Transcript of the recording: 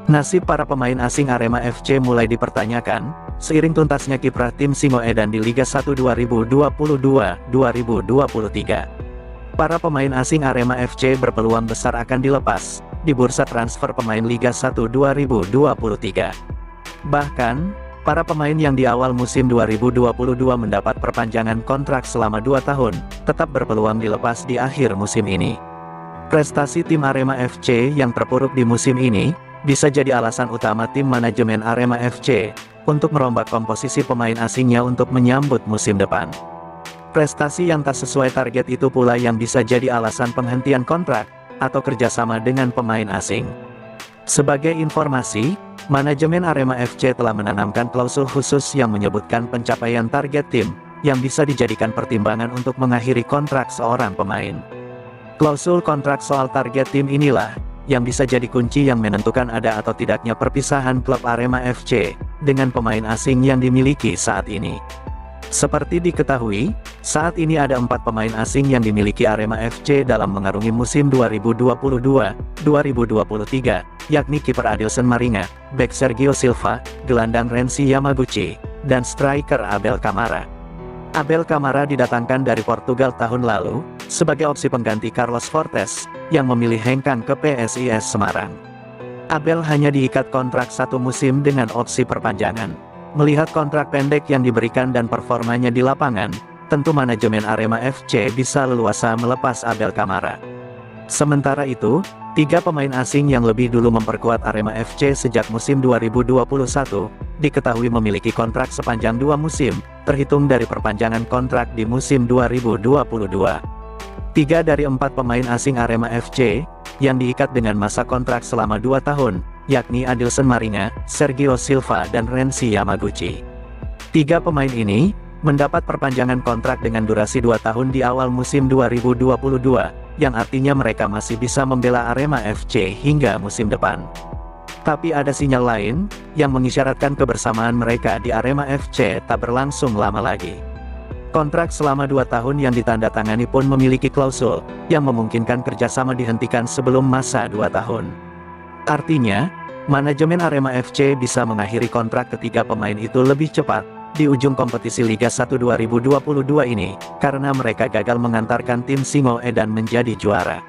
Nasib para pemain asing Arema FC mulai dipertanyakan, seiring tuntasnya kiprah tim Singoedan di Liga 1 2022-2023. Para pemain asing Arema FC berpeluang besar akan dilepas di bursa transfer pemain Liga 1 2023. Bahkan, para pemain yang di awal musim 2022 mendapat perpanjangan kontrak selama 2 tahun, tetap berpeluang dilepas di akhir musim ini. Prestasi tim Arema FC yang terpuruk di musim ini bisa jadi alasan utama tim manajemen Arema FC untuk merombak komposisi pemain asingnya untuk menyambut musim depan. Prestasi yang tak sesuai target itu pula yang bisa jadi alasan penghentian kontrak atau kerjasama dengan pemain asing. Sebagai informasi, manajemen Arema FC telah menanamkan klausul khusus yang menyebutkan pencapaian target tim yang bisa dijadikan pertimbangan untuk mengakhiri kontrak seorang pemain. Klausul kontrak soal target tim inilah yang bisa jadi kunci yang menentukan ada atau tidaknya perpisahan klub Arema FC dengan pemain asing yang dimiliki saat ini. Seperti diketahui, saat ini ada 4 pemain asing yang dimiliki Arema FC dalam mengarungi musim 2022-2023, yakni kiper Adilson Maringa, bek Sergio Silva, gelandang Renzi Yamaguchi, dan striker Abel Kamara. Abel Kamara didatangkan dari Portugal tahun lalu, sebagai opsi pengganti Carlos Fortes, yang memilih hengkang ke PSIS Semarang. Abel hanya diikat kontrak 1 musim dengan opsi perpanjangan. Melihat kontrak pendek yang diberikan dan performanya di lapangan, tentu manajemen Arema FC bisa leluasa melepas Abel Kamara. Sementara itu, 3 pemain asing yang lebih dulu memperkuat Arema FC sejak musim 2021, diketahui memiliki kontrak sepanjang 2 musim, terhitung dari perpanjangan kontrak di musim 2022. 3 dari 4 pemain asing Arema FC, yang diikat dengan masa kontrak selama 2 tahun, yakni Adilson Maringa, Sergio Silva dan Renzi Yamaguchi. 3 pemain ini, mendapat perpanjangan kontrak dengan durasi 2 tahun di awal musim 2022, yang artinya mereka masih bisa membela Arema FC hingga musim depan. Tapi ada sinyal lain, yang mengisyaratkan kebersamaan mereka di Arema FC tak berlangsung lama lagi. Kontrak selama 2 tahun yang ditandatangani pun memiliki klausul, yang memungkinkan kerjasama dihentikan sebelum masa 2 tahun. Artinya, manajemen Arema FC bisa mengakhiri kontrak ketiga pemain itu lebih cepat, di ujung kompetisi Liga 1 2022 ini, karena mereka gagal mengantarkan tim Singoedan menjadi juara.